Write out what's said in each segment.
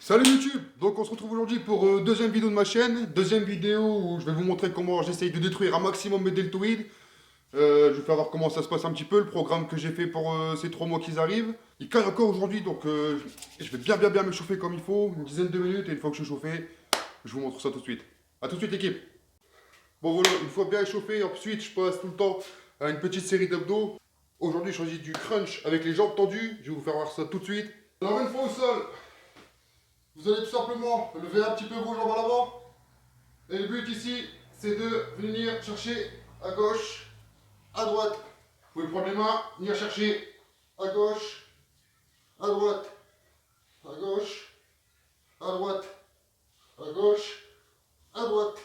Salut YouTube! Donc on se retrouve aujourd'hui pour deuxième vidéo de ma chaîne. Deuxième vidéo où je vais vous montrer comment j'essaye de détruire un maximum mes deltoïdes. Je vais faire voir comment ça se passe un petit peu, le programme que j'ai fait pour ces 3 mois qu'ils arrivent. Il caille encore aujourd'hui, donc je vais bien me chauffer comme il faut, une dizaine de minutes, et une fois que je suis chauffé, je vous montre ça tout de suite. A tout de suite l'équipe! Bon voilà, une fois bien échauffé, ensuite je passe tout le temps à une petite série d'abdos. Aujourd'hui je choisis du crunch avec les jambes tendues, je vais vous faire voir ça tout de suite. Alors une fois au sol, vous allez tout simplement lever un petit peu vos jambes à l'avant. Et le but ici, c'est de venir chercher à gauche, à droite. Vous pouvez prendre les mains, venir chercher à gauche, à droite, à gauche, à droite, à gauche, à droite.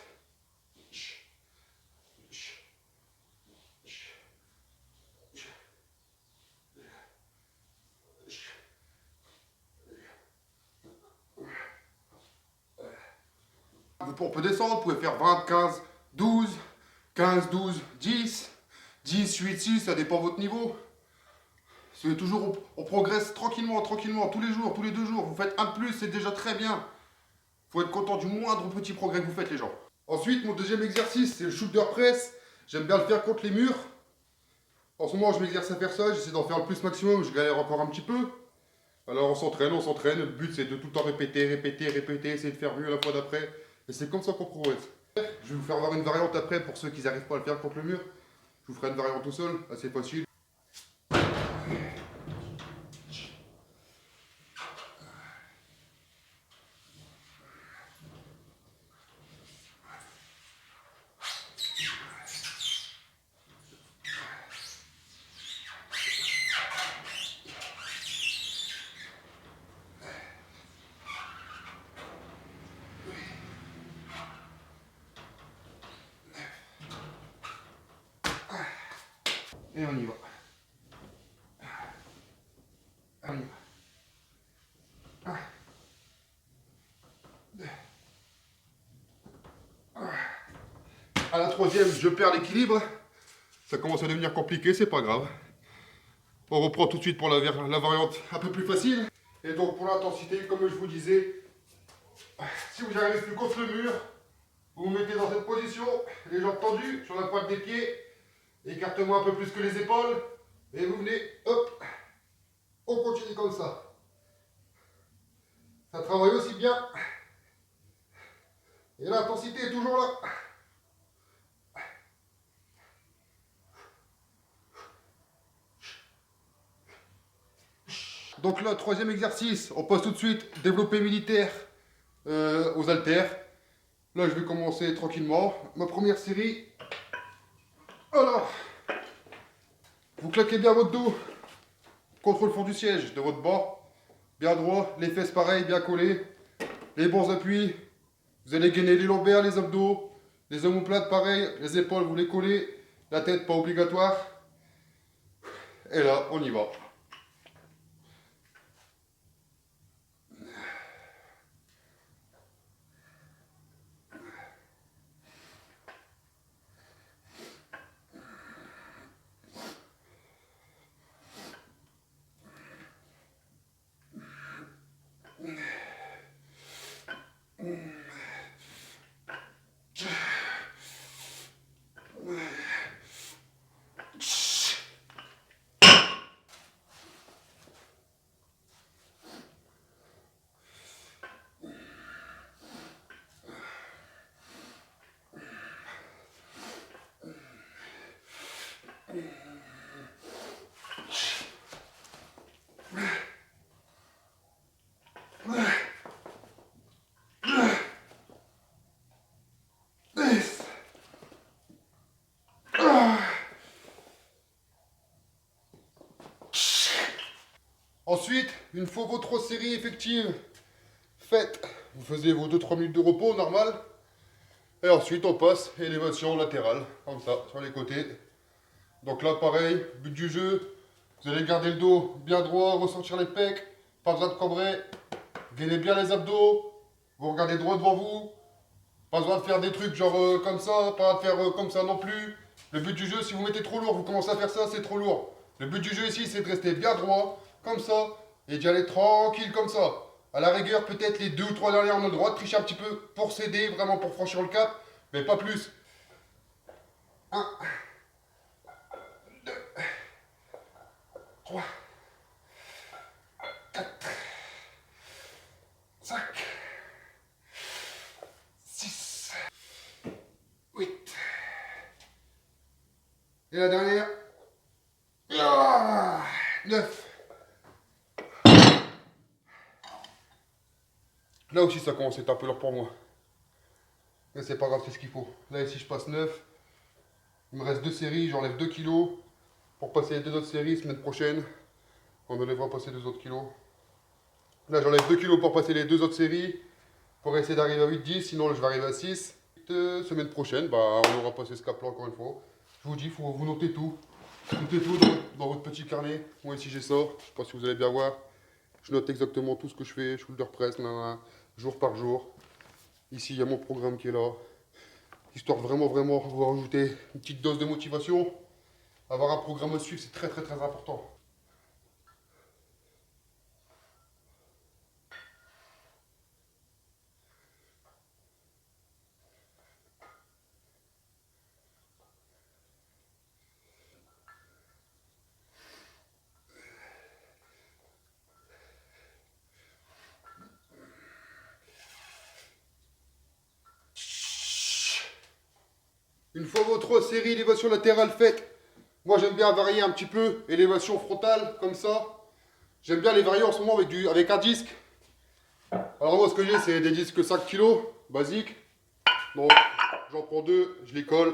On peut descendre, vous pouvez faire 20, 15, 12, 15, 12, 10, 10, 8, 6, ça dépend de votre niveau. C'est toujours, on progresse tranquillement, tous les jours, tous les 2 jours. Vous faites un de plus, c'est déjà très bien. Faut être content du moindre petit progrès que vous faites, les gens. Ensuite, mon deuxième exercice, c'est le shoulder press. J'aime bien le faire contre les murs. En ce moment, je m'exerce à faire ça, j'essaie d'en faire le plus maximum, je galère encore un petit peu. Alors on s'entraîne. Le but c'est de tout le temps répéter, essayer de faire mieux la fois d'après. Et c'est comme ça qu'on progresse. Je vais vous faire voir une variante après pour ceux qui n'arrivent pas à le faire contre le mur. Je vous ferai une variante tout seul, assez facile. Et on y va. On y va. À la troisième, je perds l'équilibre. Ça commence à devenir compliqué, c'est pas grave. On reprend tout de suite pour la variante un peu plus facile. Et donc pour l'intensité, comme je vous disais, si vous n'arrivez plus contre le mur, vous vous mettez dans cette position, les jambes tendues sur la pointe des pieds, écartement un peu plus que les épaules, et vous venez, hop, on continue comme ça. Ça travaille aussi bien. Et l'intensité est toujours là. Donc là, troisième exercice, on passe tout de suite développé militaire aux haltères. Là, je vais commencer tranquillement. Ma première série. Alors, vous claquez bien votre dos contre le fond du siège de votre banc. Bien droit, les fesses pareil, bien collées. Les bons appuis. Vous allez gainer les lombaires, les abdos. Les omoplates pareil, les épaules, vous les collez. La tête, pas obligatoire. Et là, on y va. Ensuite, une fois votre série effective faite, vous faisiez vos 2-3 minutes de repos normal. Et ensuite, on passe élévation latérale, comme ça, sur les côtés. Donc là, pareil, but du jeu, vous allez garder le dos bien droit, ressentir les pecs, pas besoin de cambrer, gainez bien les abdos, vous regardez droit devant vous, pas besoin de faire des trucs genre comme ça, pas de faire comme ça non plus. Le but du jeu, si vous mettez trop lourd, vous commencez à faire ça, c'est trop lourd. Le but du jeu ici, c'est de rester bien droit, comme ça, et d'y aller tranquille comme ça. À la rigueur, peut-être les 2 ou 3 dernières, on a le droit de tricher un petit peu pour s'aider, vraiment pour franchir le cap, mais pas plus. 1, 2, 3, 4, 5, 6, 8. Et la dernière. 9. Là aussi, ça commence à être un peu lourd pour moi. Mais c'est pas grave, c'est ce qu'il faut. Là, ici, je passe 9. Il me reste 2 séries, j'enlève 2 kilos. Pour passer les 2 autres séries, semaine prochaine, on devrait passer 2 autres kilos. Là, j'enlève 2 kilos pour passer les 2 autres séries. Pour essayer d'arriver à 8-10, sinon là, je vais arriver à 6. Semaine prochaine, bah, on aura passé ce cap-là encore une fois. Je vous dis, faut vous notez tout. Notez tout dans votre petit carnet. Moi, ici, j'ai ça. Je sais pas si vous allez bien voir. Je note exactement tout ce que je fais, shoulder press, jour par jour. Ici, il y a mon programme qui est là. Histoire vraiment, vous rajouter une petite dose de motivation. Avoir un programme à suivre, c'est très important. Une fois vos 3 séries élévation latérale faites, moi j'aime bien varier un petit peu, élévation frontale, comme ça. J'aime bien les varier en ce moment avec un disque. Alors moi ce que j'ai c'est des disques 5 kg, basiques. Donc j'en prends 2, je les colle.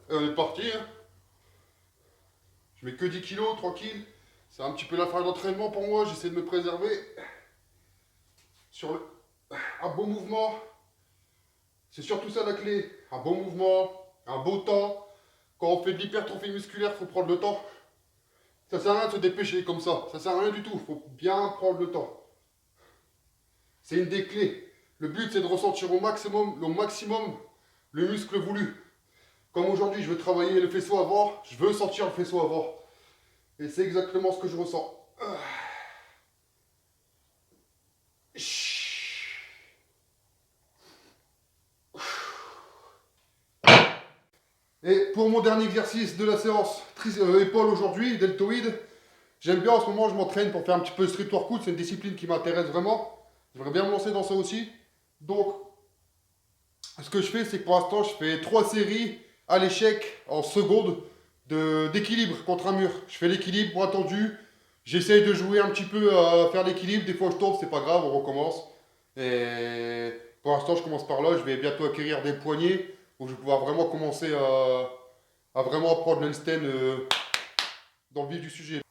Et on est parti. Hein. Je mets que 10 kg, tranquille. C'est un petit peu la phase d'entraînement pour moi, j'essaie de me préserver. Sur un bon mouvement. C'est surtout ça la clé. Un bon mouvement, un beau temps. Quand on fait de l'hypertrophie musculaire, il faut prendre le temps. Ça sert à rien de se dépêcher comme ça. Ça sert à rien du tout. Il faut bien prendre le temps. C'est une des clés. Le but, c'est de ressentir au maximum le muscle voulu. Comme aujourd'hui, je veux travailler le faisceau avant, je veux sentir le faisceau avant. Et c'est exactement ce que je ressens. Et pour mon dernier exercice de la séance épaule aujourd'hui, deltoïde, j'aime bien en ce moment, je m'entraîne pour faire un petit peu de street workout, c'est une discipline qui m'intéresse vraiment. J'aimerais bien me lancer dans ça aussi. Donc, ce que je fais, c'est que pour l'instant, je fais 3 séries à l'échec en seconde d'équilibre contre un mur. Je fais l'équilibre, bras tendu. J'essaye de jouer un petit peu à faire l'équilibre. Des fois, je tombe, c'est pas grave, on recommence. Et pour l'instant, je commence par là. Je vais bientôt acquérir des poignets. Donc, je vais pouvoir vraiment commencer à vraiment apprendre l'handstand dans le vif du sujet.